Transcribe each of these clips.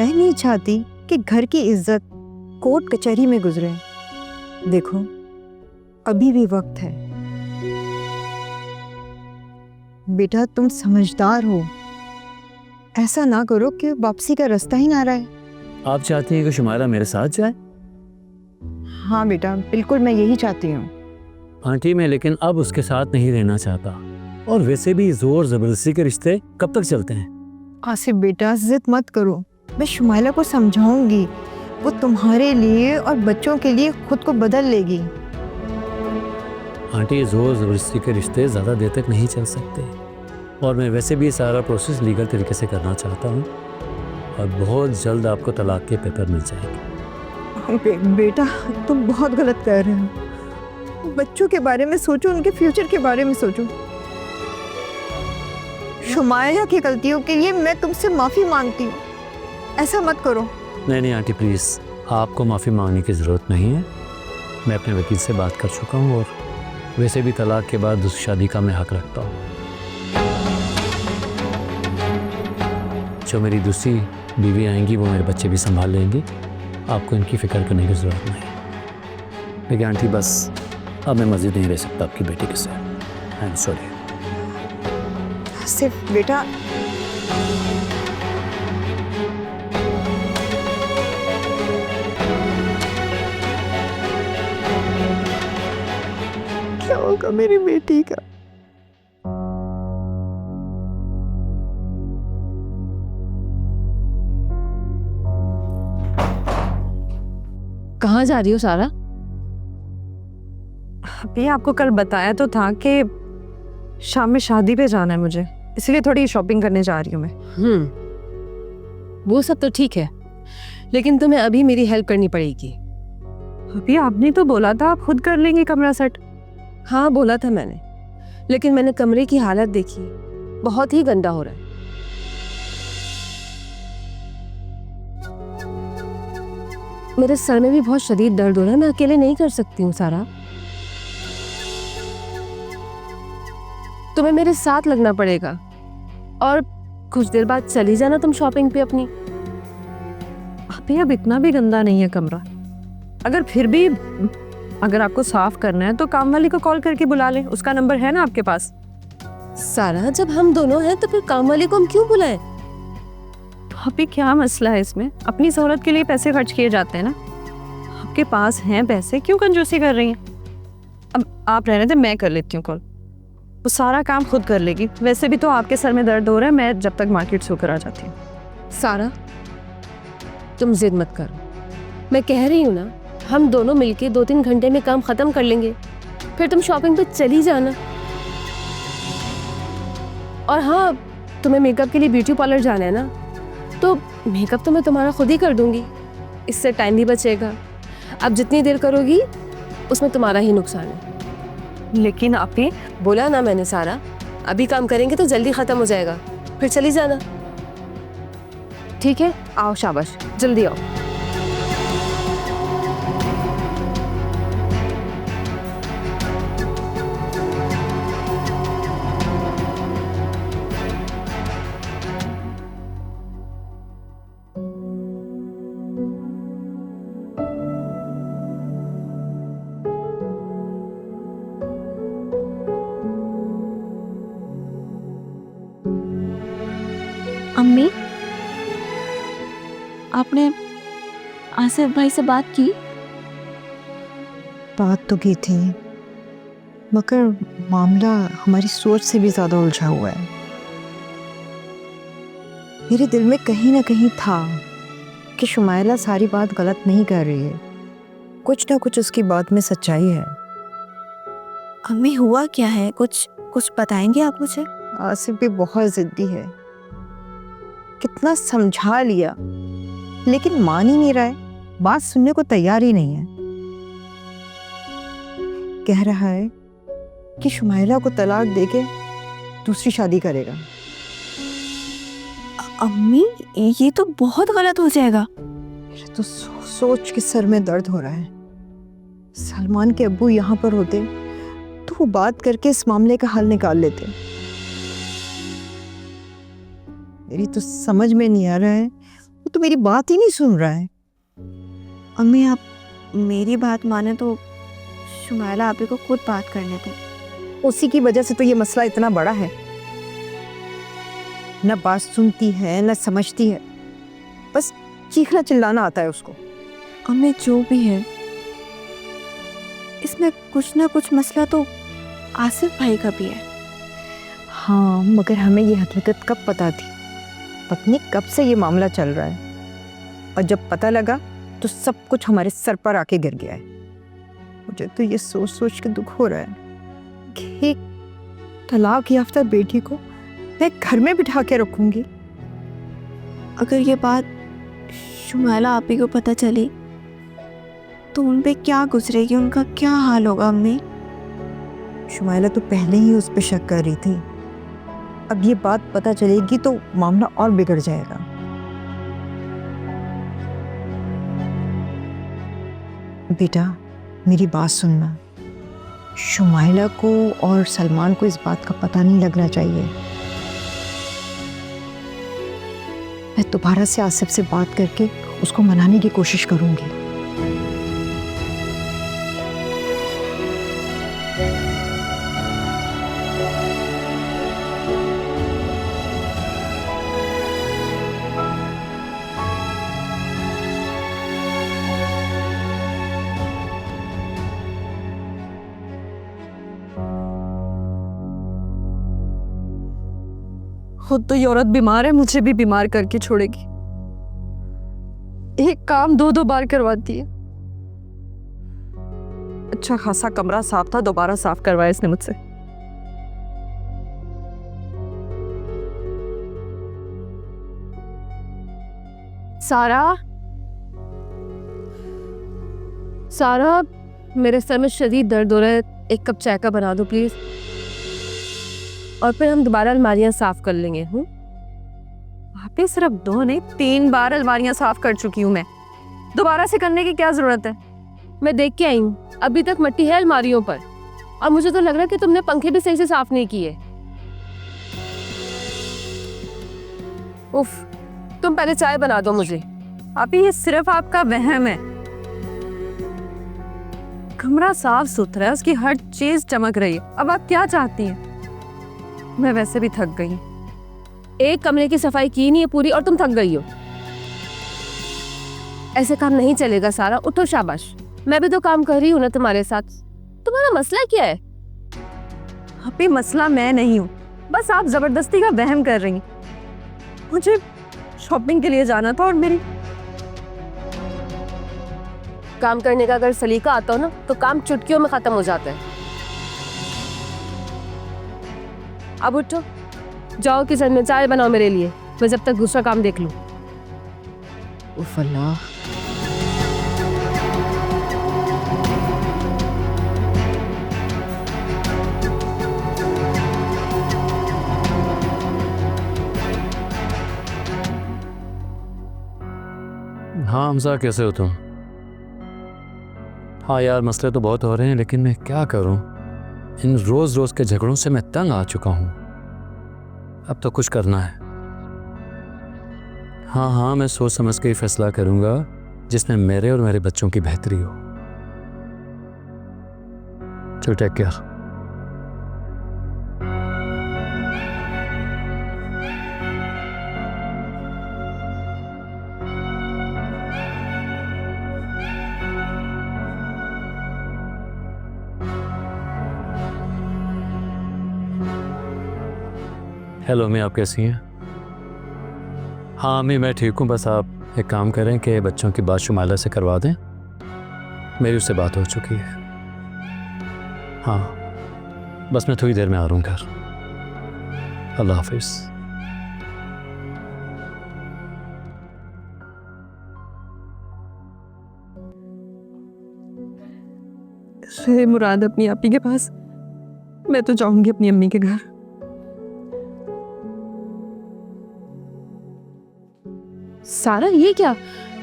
मैं नहीं चाहती कि घर की इज्जत कोर्ट कचहरी में गुजरे। देखो, अभी भी वक्त है। बेटा, तुम समझदार हो, ऐसा ना करो कि वापसी का रास्ता ही ना रहे। आप चाहती हैं कि शुमायरा मेरे साथ जाए? हाँ बेटा, बिल्कुल मैं यही चाहती हूँ। आंटी, मैं लेकिन अब उसके साथ नहीं रहना चाहता, और वैसे भी जोर जबरदस्ती के रिश्ते कब तक चलते हैं? आसिफ बेटा, जिद मत करो, मैं शुमाइला को समझाऊंगी, वो तुम्हारे लिए और बच्चों के लिए खुद को बदल लेगी। आंटी, जोर जबरदस्ती के रिश्ते ज़्यादा देर तक नहीं चल सकते, और मैं वैसे भी सारा प्रोसेस लीगल तरीके से करना चाहता हूँ, और बहुत जल्द आपको तलाक के पेपर मिल जाएंगे। बेटा, तुम बहुत गलत कर रहे हो। बच्चों के बारे में सोचो, उनके फ्यूचर के बारे में सोचो। शुमाइला की गलतियों के लिए मैं तुमसे माफ़ी मांगती हूँ, ऐसा मत करो। नहीं नहीं आंटी, प्लीज़, आपको माफ़ी मांगने की ज़रूरत नहीं है। मैं अपने वकील से बात कर चुका हूँ, और वैसे भी तलाक के बाद दूसरी शादी का मैं हक रखता हूँ। जो मेरी दूसरी बीवी आएंगी वो मेरे बच्चे भी संभाल लेंगी, आपको इनकी फ़िक्र करने की ज़रूरत नहीं। लेकिन आंटी, बस अब मैं मज़ीद नहीं रह सकता आपकी बेटी के साथ। I am sorry. सिर्फ बेटा, क्या होगा मेरी बेटी का? कहाँ जा रही हो सारा? अभी आपको कल बताया तो था कि शाम में शादी पे जाना है मुझे, इसलिए थोड़ी शॉपिंग करने जा रही हूँ मैं। वो सब तो ठीक है, लेकिन तुम्हें अभी मेरी हेल्प करनी पड़ेगी। अभी आपने तो बोला था आप खुद कर लेंगे कमरा सेट। हाँ बोला था मैंने, लेकिन मैंने कमरे की हालत देखी, बहुत ही गंदा हो रहा है। मेरे सर में भी बहुत शदीद दर्द हो रहा है, मैं अकेले नहीं कर सकती हूँ सारा, तुम्हें मेरे साथ लगना पड़ेगा, और कुछ देर बाद चली जाना तुम शॉपिंग पे अपनी। अभी अब इतना भी गंदा नहीं है कमरा, अगर फिर भी अगर आपको साफ करना है तो काम वाली को कॉल करके बुला लें, उसका नंबर है ना आपके पास? सारा, जब हम दोनों हैं तो फिर काम वाली को हम क्यों बुलाएं? तो अभी क्या मसला है इसमें? अपनी सहूलत के लिए पैसे खर्च किए जाते हैं ना, आपके पास हैं पैसे, क्यों कंजूसी कर रही हैं? अब आप रहने दें, मैं कर लेती हूँ कॉल, वो सारा काम खुद कर लेगी। वैसे भी तो आपके सर में दर्द हो रहा है, मैं जब तक मार्केट से होकर आ जाती हूँ। सारा, तुम जिद मत करो, मैं कह रही हूँ ना, हम दोनों मिलके 2-3 घंटे में काम खत्म कर लेंगे, फिर तुम शॉपिंग पे चली जाना। और हाँ, तुम्हें मेकअप के लिए ब्यूटी पार्लर जाना है ना, तो मेकअप तो मैं तुम्हारा खुद ही कर दूंगी, इससे टाइम भी बचेगा। अब जितनी देर करोगी उसमें तुम्हारा ही नुकसान है। लेकिन आपने बोला ना मैंने सारा, अभी काम करेंगे तो जल्दी खत्म हो जाएगा, फिर चली जाना। ठीक है, आओ, शाबाश, जल्दी आओ। अम्मी, आपने आसिफ भाई से बात की? बात तो की थी, मगर मामला हमारी सोच से भी ज्यादा उलझा हुआ है। मेरे दिल में कहीं ना कहीं था कि शुमाइला सारी बात गलत नहीं कर रही है, कुछ ना कुछ उसकी बात में सच्चाई है। अम्मी, हुआ क्या है? कुछ बताएंगे आप मुझे? आसिफ भी बहुत जिद्दी है, कितना समझा लिया लेकिन मान ही नहीं रहा है, बात सुनने को तैयार ही नहीं है। कह रहा है कि शुमाइला को तलाक देके दूसरी शादी करेगा। अम्मी, ये तो बहुत गलत हो जाएगा। मेरे तो सोच के सर में दर्द हो रहा है। सलमान के अब्बू यहाँ पर होते तो वो बात करके इस मामले का हल निकाल लेते। मेरी तो समझ में नहीं आ रहा है वो तो मेरी बात ही नहीं सुन रहा है। अम्मी आप मेरी बात माने तो शुमाइला आपी को खुद बात करने दें। उसी की वजह से तो ये मसला इतना बड़ा है। न बात सुनती है न समझती है, बस चीखना चिल्लाना आता है उसको। अम्मी जो भी है, इसमें कुछ ना कुछ मसला तो आसिफ भाई का भी है। हाँ, मगर हमें ये हकीकत कब पता थी? पता नहीं कब से ये मामला चल रहा है, और जब पता लगा तो सब कुछ हमारे सर पर आके गिर गया है। मुझे तो ये सोच सोच के दुख हो रहा है कि एक तलाक याफ्ता बेटी को मैं घर में बिठा के रखूंगी। अगर ये बात शुमाइला आपी को पता चली तो उन पे क्या गुजरेगी, उनका क्या हाल होगा अम्मी? शुमाइला तो पहले ही उस पर शक कर रही थी, अब ये बात पता चलेगी तो मामला और बिगड़ जाएगा। बेटा मेरी बात सुनना, शुमाइला को और सलमान को इस बात का पता नहीं लगना चाहिए। मैं दोबारा से आसिफ से बात करके उसको मनाने की कोशिश करूंगी। खुद तो ये औरत बीमार है, मुझे भी बीमार करके छोड़ेगी। एक काम दो दो बार करवाती है। अच्छा खासा कमरा साफ था, दोबारा साफ करवाया इसने मुझसे। सारा, सारा, मेरे सर में शदीद दर्द हो रहा है, एक कप चाय का बना दो प्लीज, और फिर हम दोबारा अलमारियां साफ कर लेंगे। वहाँ पे सिर्फ 2 नहीं 3 बार अलमारियां साफ कर चुकी हूँ मैं, दोबारा से करने की क्या जरूरत है? मैं देख के आई हूँ, अभी तक मट्टी है अलमारियों पर, और मुझे तो लग रहा है कि तुमने पंखे भी सही से साफ नहीं किए। उफ, तुम पहले चाय बना दो मुझे। अभी ये सिर्फ आपका वहम है। कमरा साफ सुथरा है, उसकी हर चीज चमक रही है। अब आप क्या चाहती हैं? मैं वैसे भी थक गई। एक कमरे की सफाई की नहीं है पूरी और तुम थक गई हो। ऐसे काम नहीं चलेगा सारा, उठो शाबाश। मैं भी तो काम कर रही हूँ ना तुम्हारे साथ। तुम्हारा मसला क्या है? अभी मसला मैं नहीं हूँ, बस आप जबरदस्ती का वहम कर रही हैं। मुझे शॉपिंग के लिए जाना था और मेरी काम करने का अगर सलीका आता हो ना तो काम चुटकियों में खत्म हो जाता है। अब उठो, जाओ किचन में चाय बनाओ मेरे लिए, मैं जब तक दूसरा काम देख लूं। उफ अल्लाह। हाँ हमजा, कैसे हो तुम? हाँ यार, मसले तो बहुत हो रहे हैं, लेकिन मैं क्या करूं? इन रोज़ रोज़ के झगड़ों से मैं तंग आ चुका हूं। अब तो कुछ करना है। हाँ हाँ, मैं सोच समझ के ही फैसला करूंगा जिसमें मेरे और मेरे बच्चों की बेहतरी हो। चलो टेक केयर। हेलो अम्मी, आप कैसी हैं? हाँ अम्मी, मैं ठीक हूँ। बस आप एक काम करें कि बच्चों की बात शुमाइला से करवा दें, मेरी उससे बात हो चुकी है। हाँ बस मैं थोड़ी देर में आ रहा हूँ घर। अल्लाह हाफिज़। मुराद अपनी आपी के पास, मैं तो जाऊंगी अपनी अम्मी के घर। सारा, ये क्या?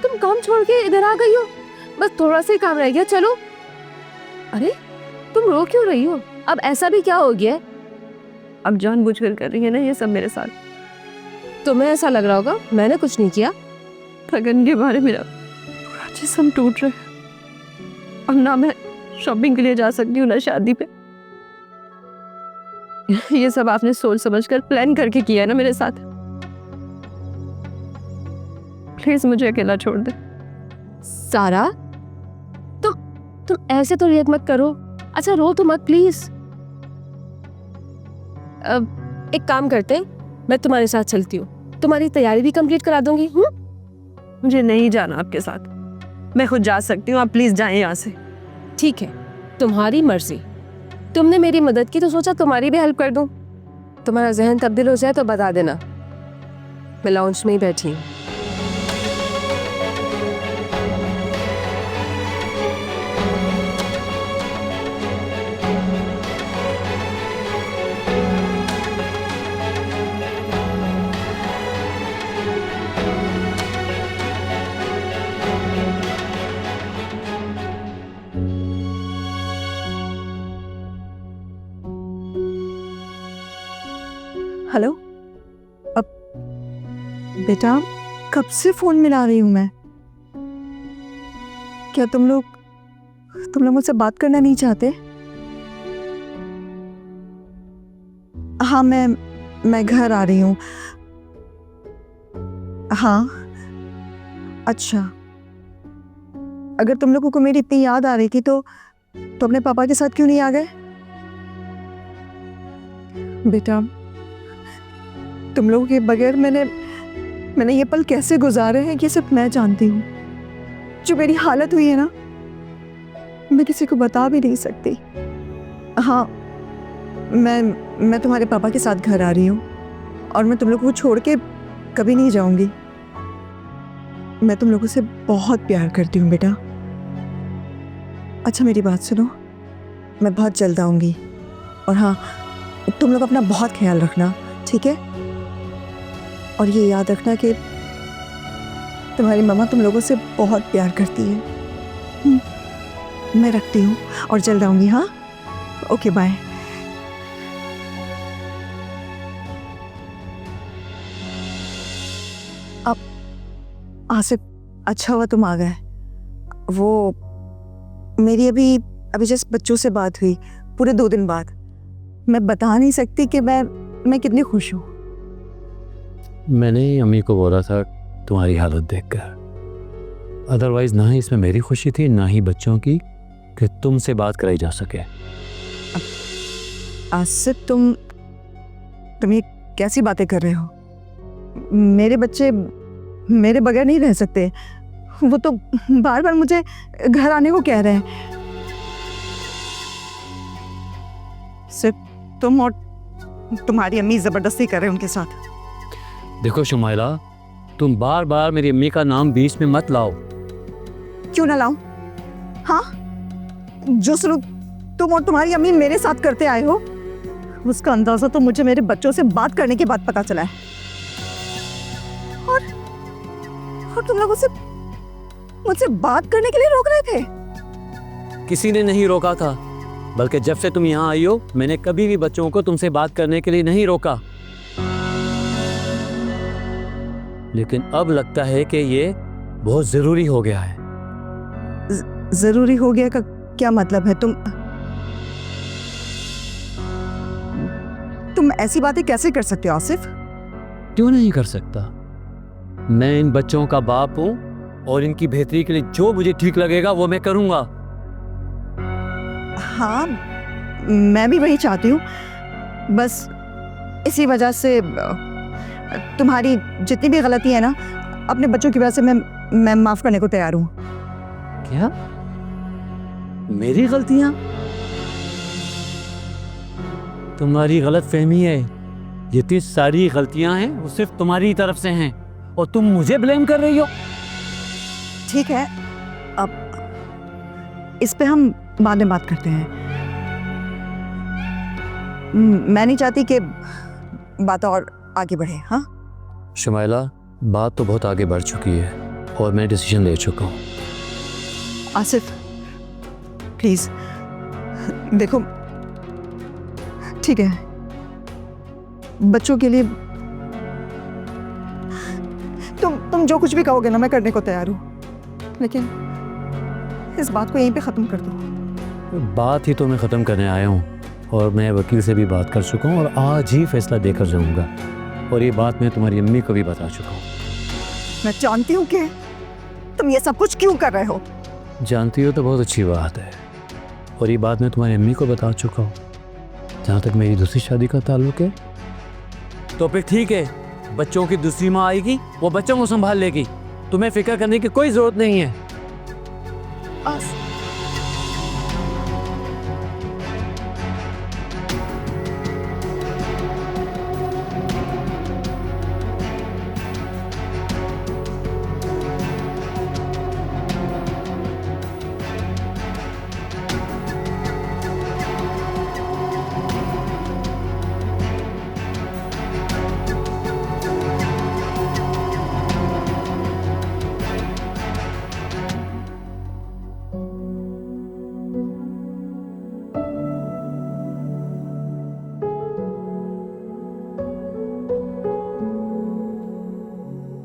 तुम काम छोड़ के इधर आ गई हो? बस थोड़ा सा ही काम रह गया, चलो। अरे तुम रो क्यों रही हो? अब ऐसा भी क्या हो गया है? अब जानबूझकर कर रही है ना ये सब मेरे साथ। तुम्हें ऐसा लग रहा होगा मैंने कुछ नहीं किया। थगन के बारे मेरा पूरा जिस्म टूट रहा है और ना मैं शॉपिंग के लिए जा सकती हूँ ना शादी पे। ये सब आपने सोच समझ कर प्लान करके किया है ना मेरे साथ। प्लीज मुझे अकेला छोड़ दे। सारा, तुम ऐसे तो रिएक्ट मत करो। अच्छा रो तो मत प्लीज। अब एक काम करते हैं, मैं तुम्हारे साथ चलती हूँ, तुम्हारी तैयारी भी कंप्लीट करा दूंगी। मुझे नहीं जाना आपके साथ, मैं खुद जा सकती हूँ, आप प्लीज जाएं यहाँ से। ठीक है, तुम्हारी मर्जी। तुमने मेरी मदद की तो सोचा तुम्हारी भी हेल्प कर दूं। तुम्हारा जहन तब्दील हो जाए तो बता देना, मैं लाउंज में ही बैठी हूँ। हेलो। अब बेटा कब से फोन मिला रही हूँ मैं। क्या तुम लोग मुझसे बात करना नहीं चाहते? हाँ, मैं घर आ रही हूँ। हाँ अच्छा, अगर तुम लोगों को मेरी इतनी याद आ रही थी तो अपने पापा के साथ क्यों नहीं आ गए? बेटा तुम लोगों के बगैर मैंने ये पल कैसे गुजारे हैं ये सिर्फ मैं जानती हूँ। जो मेरी हालत हुई है ना, मैं किसी को बता भी नहीं सकती। हाँ, मैं तुम्हारे पापा के साथ घर आ रही हूँ और मैं तुम लोगों को छोड़ के कभी नहीं जाऊंगी। मैं तुम लोगों से बहुत प्यार करती हूँ बेटा। अच्छा मेरी बात सुनो, मैं बहुत जल्द आऊँगी और हाँ, तुम लोग अपना बहुत ख्याल रखना, ठीक है? और ये याद रखना कि तुम्हारी मम्मा तुम लोगों से बहुत प्यार करती है। मैं रखती हूँ और जल्द आऊँगी। हाँ, ओके बाय। अब आसिफ, अच्छा हुआ तुम आ गए। वो मेरी अभी जस्ट बच्चों से बात हुई, पूरे 2 दिन बाद। मैं बता नहीं सकती कि मैं कितनी खुश हूँ। मैंने अम्मी को बोला था तुम्हारी हालत देखकर, अदरवाइज ना ही इसमें मेरी खुशी थी ना ही बच्चों की कि तुमसे बात कराई जा सके। आसिफ तुम ये कैसी बातें कर रहे हो? मेरे बच्चे मेरे बगैर नहीं रह सकते। वो तो बार बार मुझे घर आने को कह रहे हैं। सिर्फ तुम और तुम्हारी अम्मी जबरदस्ती कर रहे हैं उनके साथ। देखो शुमाइला, तुम बार बार मेरी अम्मी का नाम बीच में मत लाओ। क्यों ना लाऊं? हाँ, जो सलूक तुम और तुम्हारी अम्मी मेरे साथ करते आए हो उसका अंदाजा तो मुझे मेरे बच्चों से बात करने के बाद पता चला है। और तुम लोग मुझसे बात करने के लिए रोक रहे थे। किसी ने नहीं रोका था, बल्कि जब से तुम यहाँ आई हो मैंने कभी भी बच्चों को तुमसे बात करने के लिए नहीं रोका। लेकिन अब लगता है कि ये बहुत जरूरी हो गया है। जरूरी हो गया का क्या मतलब है? तुम ऐसी बातें कैसे कर सकते हो आसिफ? क्यों नहीं कर सकता? मैं इन बच्चों का बाप हूं और इनकी बेहतरी के लिए जो मुझे ठीक लगेगा वो मैं करूंगा। हाँ, मैं भी वही चाहती हूँ। बस इसी वजह से तुम्हारी जितनी भी गलती है ना, अपने बच्चों की वजह से मैं माफ करने को तैयार हूँ। क्या मेरी गलतियां? तुम्हारी गलत फहमी है। जितनी सारी गलतियां हैं वो सिर्फ तुम्हारी तरफ से हैं और तुम मुझे ब्लेम कर रही हो। ठीक है, अब इस पे हम बाद में बात करते हैं। मैं नहीं चाहती कि बात और आगे बढ़े। हाँ शुमाइला, बात तो बहुत आगे बढ़ चुकी है और मैं डिसीजन ले चुका हूँ। आसिफ प्लीज देखो, ठीक है, बच्चों के लिए तुम जो कुछ भी कहोगे ना मैं करने को तैयार हूँ, लेकिन इस बात को यहीं पे ख़त्म कर दो। बात ही तो मैं ख़त्म करने आया हूँ और मैं वकील से भी बात कर चुका हूँ और आज ही फैसला देकर जाऊँगा। और ये बात मैं तुम्हारी अम्मी को भी बता चुका हूँ। मैं जानती हूँ कि तुम ये सब कुछ क्यों कर रहे हो। जानती हो तो बहुत अच्छी बात है, और ये बात मैं तुम्हारी अम्मी को बता चुका हूँ। जहाँ तक मेरी दूसरी शादी का ताल्लुक है तो फिर ठीक है, बच्चों की दूसरी माँ आएगी, वो बच्चों को संभाल लेगी, तुम्हें फिक्र करने की कोई ज़रूरत नहीं है।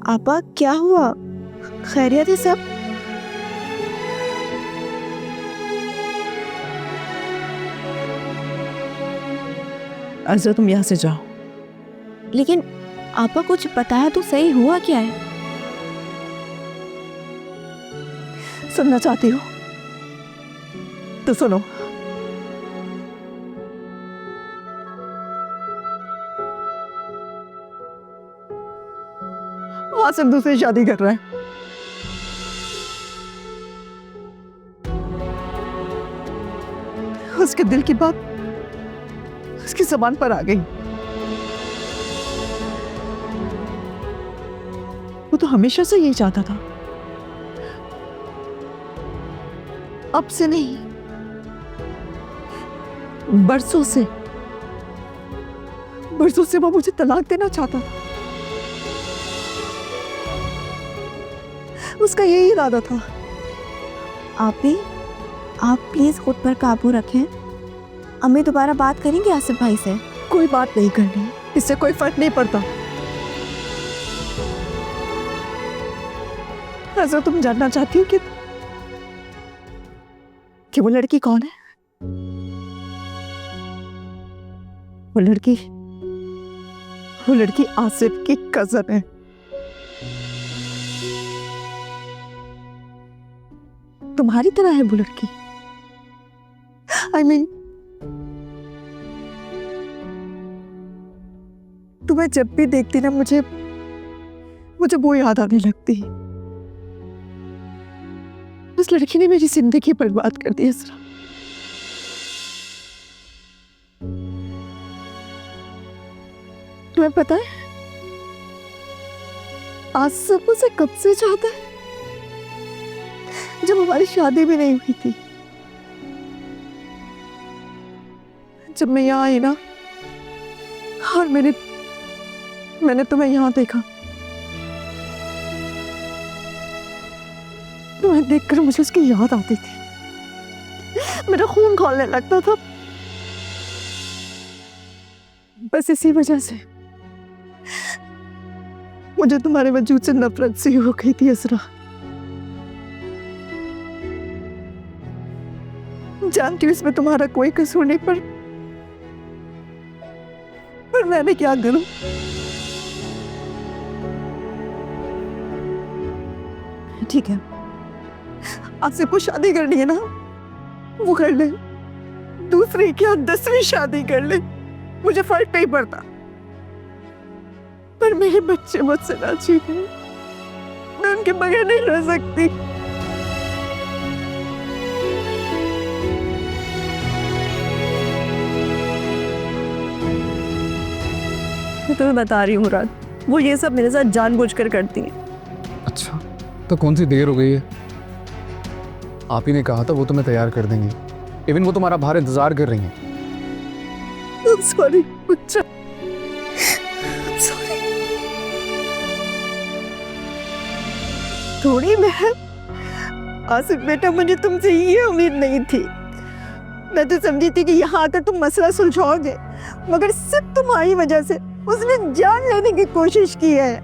आपा क्या हुआ, खैरियत है सब? अर्ज़ा तुम यहाँ से जाओ। लेकिन आपा कुछ बताया तो सही, हुआ क्या है? सुनना चाहती हो तो सुनो। आसिफ दूसरी शादी कर रहा है। उसके दिल की बात उसकी ज़बान पर आ गई। वो तो हमेशा से यही चाहता था, अब से नहीं, बरसों से वो मुझे तलाक देना चाहता था। उसका यही इरादा था। आप प्लीज खुद पर काबू रखें। अम्मी दोबारा बात करेंगे आसिफ भाई से? कोई बात नहीं करनी, इससे कोई फर्क नहीं पड़ता। ऐसा तुम जानना चाहती हो कि वो लड़की कौन है? वो लड़की आसिफ की कजन है। तुम्हारी तरह है वो लड़की। I mean, तुम्हें जब भी देखती ना मुझे वो याद आने लगती। उस लड़की ने मेरी जिंदगी बर्बाद कर दी इसरा। तुम्हें पता है आसिफ मुझसे कब से चाहता है? जब हमारी शादी भी नहीं हुई थी। जब मैं यहाँ आई ना और मैंने तुम्हें यहाँ देखा, तुम्हें देखकर मुझे उसकी याद आती थी। मेरा खून खौलने लगता था। बस इसी वजह से मुझे तुम्हारे वजूद से नफरत सी हो गई थी असरा। जानती हूँ इसमें तुम्हारा कोई कसूर नहीं, पर मैंने क्या करूं? ठीक है, आसिफ को शादी करनी है ना, वो कर ले। दूसरी क्या 10वीं शादी कर ले, मुझे फर्क नहीं पड़ता। पर मेरे बच्चे मुझसे ना छीने, मैं उनके बगैर नहीं रह सकती। मैं तुम्हें बता रही हूँ मुराद, वो ये सब मेरे साथ जानबूझकर करती है। अच्छा, तो कौन सी देर हो गई है? आप ही ने कहा था वो तुम्हें तैयार कर देंगे। इवन वो तुम्हारा बाहर इंतजार कर रही हैं। सॉरी बच्चा, सॉरी। थोड़ी बहन, आसिफ बेटा मुझे तुमसे ये उम्मीद नहीं थी। मैं तो समझी थी कि यहाँ आकर तुम मसला सुलझाओगे, मगर सिर्फ तुम्हारी वजह से उसने जान लेने की कोशिश की है।